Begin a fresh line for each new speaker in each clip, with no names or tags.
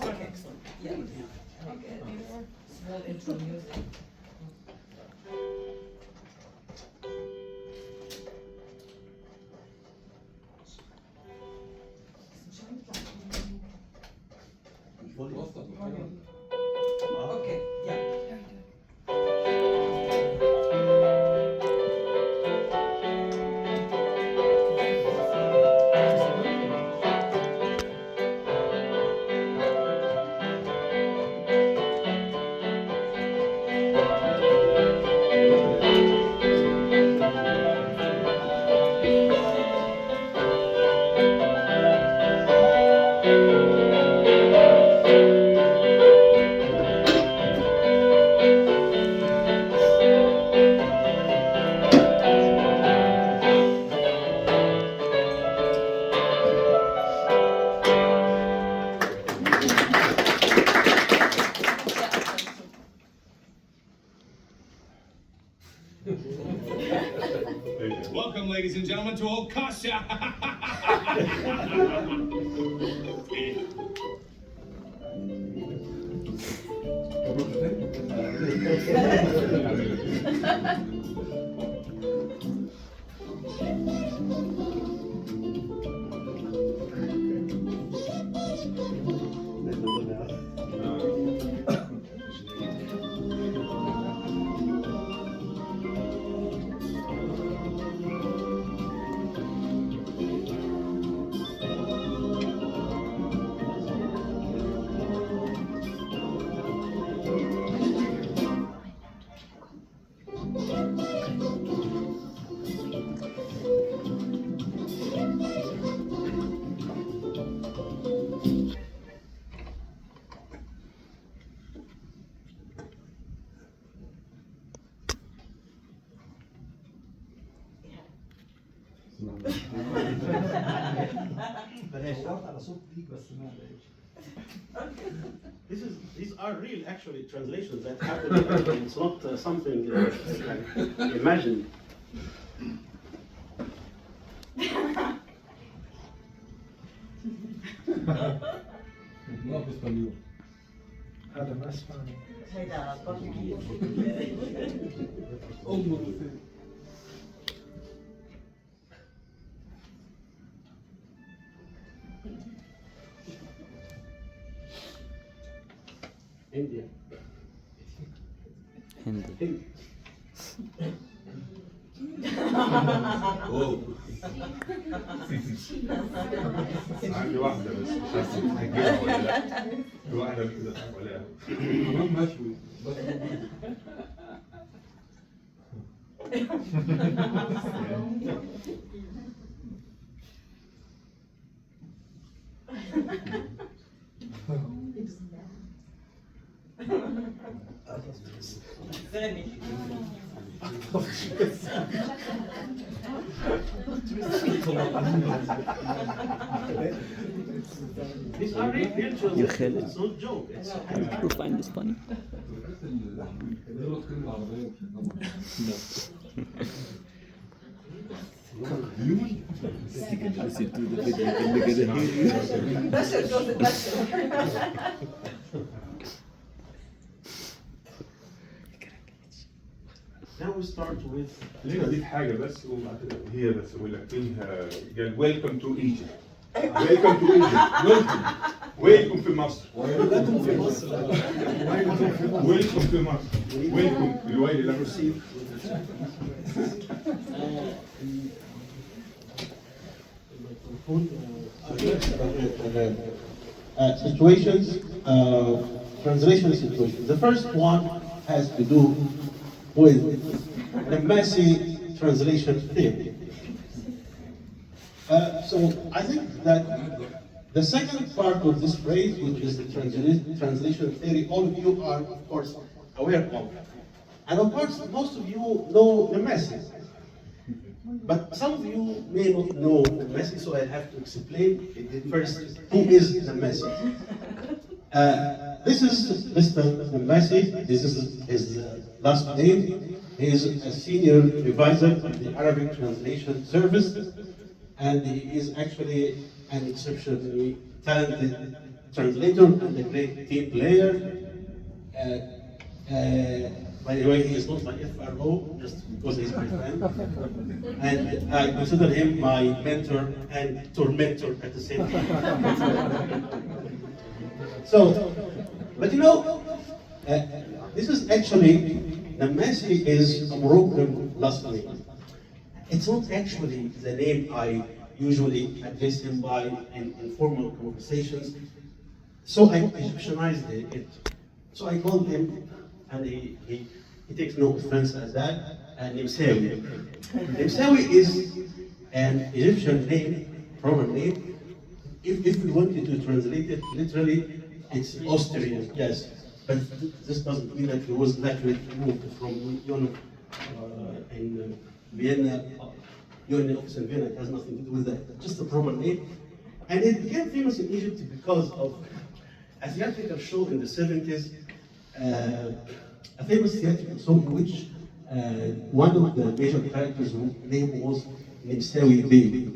Okay, excellent. Yeah. Okay. Small intro music. Okay, yeah.
Welcome, ladies and gentlemen, to Okasha.
These are real, actually, translations that happen. It's not something like imagined.
هذا ما اسباني.
هيدا برتغالي.
India.
Hindi.
عندي واحدة بس مش عارف هتجيبها ولا لا. في واحدة كده ولا
مشوي بس
ثاني.
These are real
You
translations.
feel it?
It's not joke. It's
You find this funny? Listen to the video and look at it.
نشر جوز النشر.
Now we start with.
ليه اضيف حاجة بس هي بس اقول لك فيها قال ويلكم تو ايجيبت. ويلكم تو ايجيبت. ويلكم في مصر.
ويلكم في مصر.
ويلكم في مصر. ويلكم الويل اللي رسيف.
Situations, translation situations. The first one has to do with the messy translation theory. So I think that the second part of this phrase, which is the translation theory, all of you are, of course, aware of. And of course, most of you know the message. But some of you may not know the message, so I have to explain first who is the message. This is Mr. Message. This is his last name. He is a senior revisor of the Arabic Translation Service. and he is actually an exceptionally talented translator and a great team player. By the way, he is not my FRO, just because he's my friend. And I consider him my mentor and tormentor at the same time. So, but you know, this is actually, the Messi is a Moroccan last name. It's not actually the name I usually address him by in informal conversations. So I Egyptianized it. So I called him, and he takes no offense at that, Nimsawi. Nimsawi is an Egyptian name, proper name. If we wanted to translate it literally, it's Austrian, yes. But this doesn't mean that he was naturally moved from Lyon in Vienna. Lyon office in Vienna, it has nothing to do with that, just a proper name. And it became famous in Egypt because of a theatrical show in the 70s, a famous theatrical show in which one of the major characters' name was Nimsawi Bey.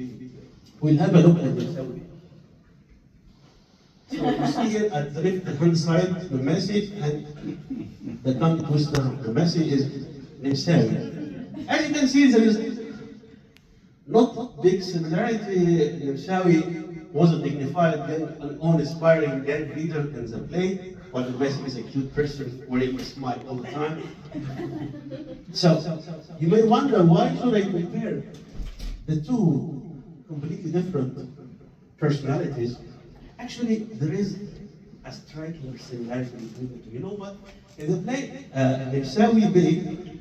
We'll have a look at Nimsawi. So you see here at the left-hand side, the message, and the tongue twister of the message is Nimsawi. As you can see, there is not big similarity. Nimsawi was a dignified and uninspiring young leader in the play, while the message is a cute person wearing a smile all the time. So you may wonder, why should I compare the two completely different personalities? Actually, there is a striking similarity between the two. You know what? In the play, Nimsawi Bey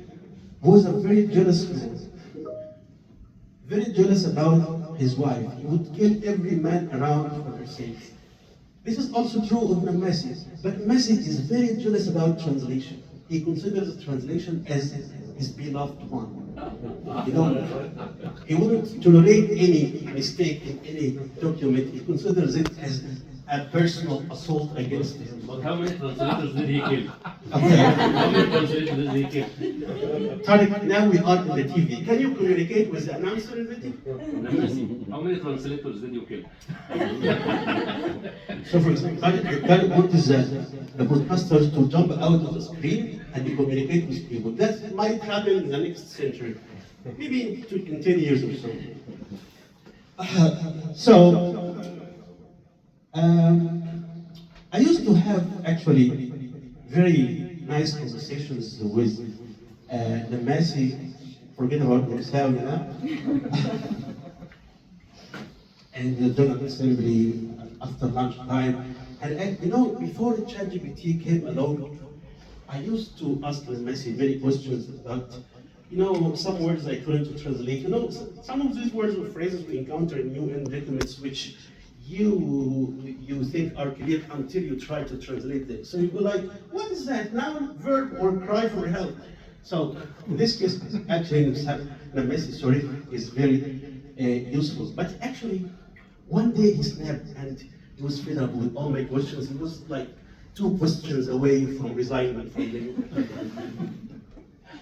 was a very jealous man. Very jealous about his wife. He would kill every man around for her sake. This is also true of Messi. But Messi is very jealous about translation. He considers translation as his beloved one. You know, he wouldn't tolerate any mistake in any document. He considers it as a personal assault against him.
But how many translators did he kill?
Okay.
How many translators did he kill?
Tariq, now we are in the TV. Can you communicate with the announcer in the TV?
How many translators did you kill?
So for example, Tariq wants the broadcasters to jump out of the screen and communicate with people. That might happen in the next century. Maybe in 10 years or so. I used to have actually very nice conversations with the Messi, forget about Nimsawi now, and the General Assembly after lunchtime. And you know, before ChatGPT came along, I used to ask the Messi many questions about, you know, some words I couldn't translate. You know, some of these words or phrases we encounter in new documents which you think are clear until you try to translate them. So you go like, what is that? Noun, verb, or cry for help? So in this case, actually, the message, sorry, is very useful. But actually, one day he snapped and he was fed up with all my questions. He was like 2 questions away from resigning from the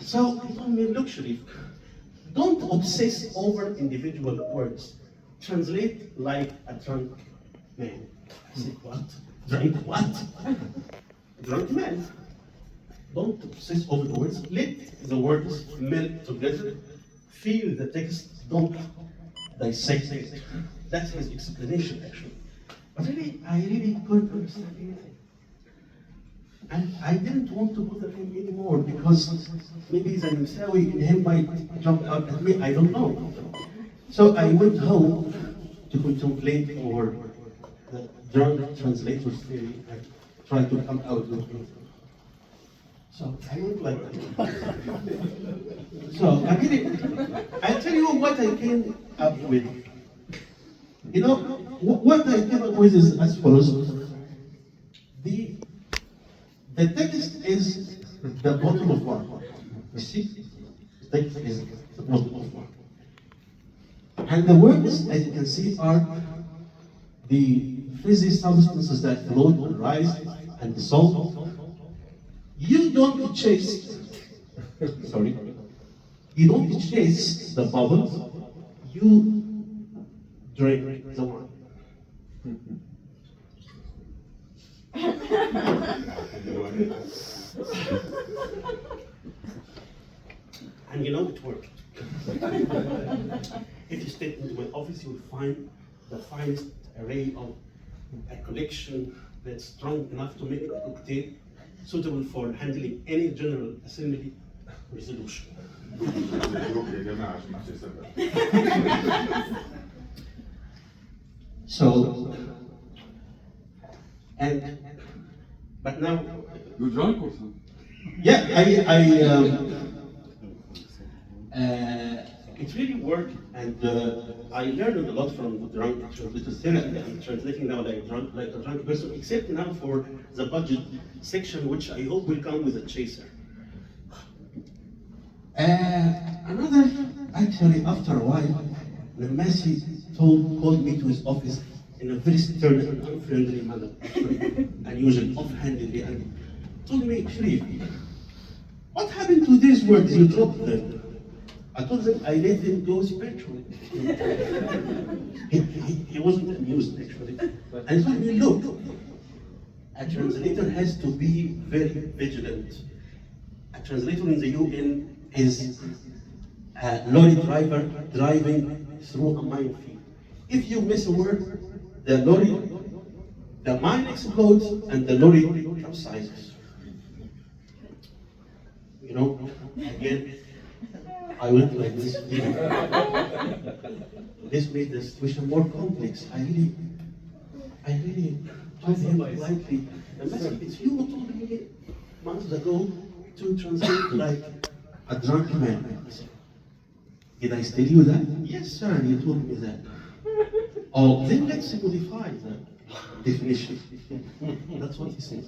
So he told me, look, Sharif, don't obsess over individual words. Translate like a drunk man. I said, what? Drunk what? Drunk man. Don't obsess over the words. Let the words melt together. Feel the text. Don't dissect it. That's his explanation, actually. But really, I really couldn't understand anything. And I didn't want to bother him anymore because maybe the Nimsawi in him might jump out at me. I don't know. So I went home to contemplate over the drunk translator's theory and try to come out with it. So I went like that. So I'll tell you what I came up with. You know, what I came up with is as follows. The text is the bottle of water. You see? The text is the bottle of water. And the words, as you can see, are the fizzy substances that float and rise and dissolve. You don't chase, you don't chase the bubbles, you drink the wine. And you know it worked. If you step into my office, you will find the finest array of a collection that's strong enough to make a cocktail suitable for handling any general assembly resolution.
يا جماعة عشان ما حدش يصدق.
So, but now,
You drunk or something?
yeah, it really worked, and I learned a lot from the drunk translator. I'm translating now like a drunk person, except now for the budget section, which I hope will come with a chaser. Another, actually, after a while, the Messi called me to his office in a very stern and unfriendly manner, unusual, offhandedly, and told me, Sharif, what happened to these words you dropped them? I told them I let them go spiritually. he wasn't amused, actually. And he told me, look, a translator has to be very vigilant. A translator in the UN is a lorry driver driving through a minefield. If you miss a word, the mine explodes and the lorry capsizes. You know, again, I went like this. This made the situation more complex. I really told him politely, it's you who told me months ago to translate like a drunk man. Did I tell you that? Yes, sir, you told me that. Oh, then let's modify the definition. That's what he said.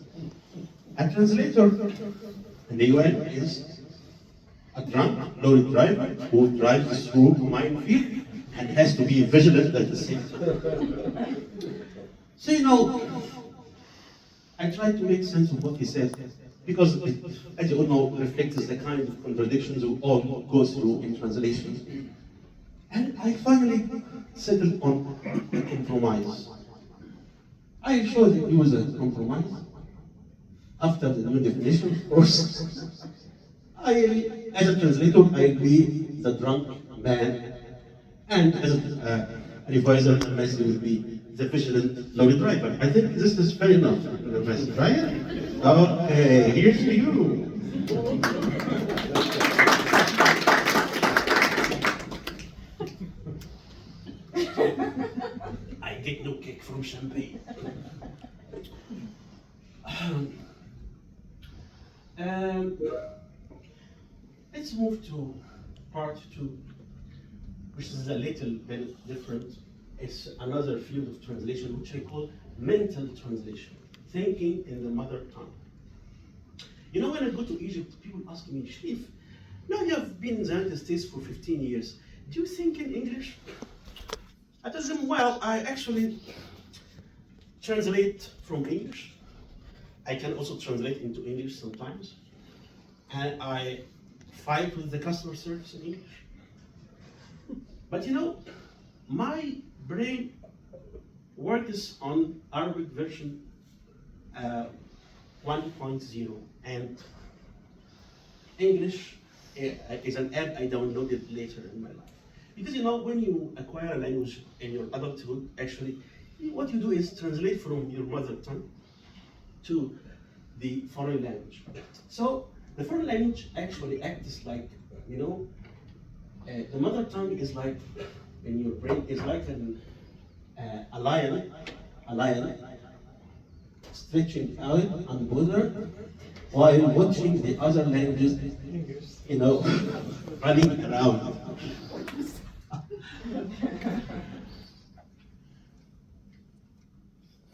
A translator in the UN is a drunk lorry driver who drives through a minefield and has to be vigilant at the same time. So, you know, I tried to make sense of what he said, because it, as you all know, reflects the kind of contradictions we all go through in translation. And I finally settled on a compromise. I showed him use a compromise. After the new definition, of course, as a translator, I'll be the drunk man, and as a revisor, the message will be the vigilant lorry driver. I think this is fair enough, the message, right? Okay, here's to you. I get no kick from champagne. Let's move to part 2, which is a little bit different. It's another field of translation, which I call mental translation, thinking in the mother tongue. You know, when I go to Egypt, people ask me, Sharif, now you have been in the United States for 15 years. Do you think in English? I tell them, well, I actually translate from English. I can also translate into English sometimes. And I fight with the customer service in English. But you know, my brain works on Arabic version 1.0, and English is an app I downloaded later in my life. Because you know, when you acquire a language in your adulthood, actually, what you do is translate from your mother tongue to the foreign language. So the foreign language actually acts like, you know, the mother tongue is like, in your brain, is like a lion stretching out and border while watching the other languages, you know, running around.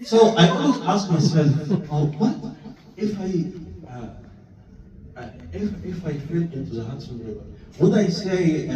So I always ask myself, oh, what if I fell into the Hudson River? Would I say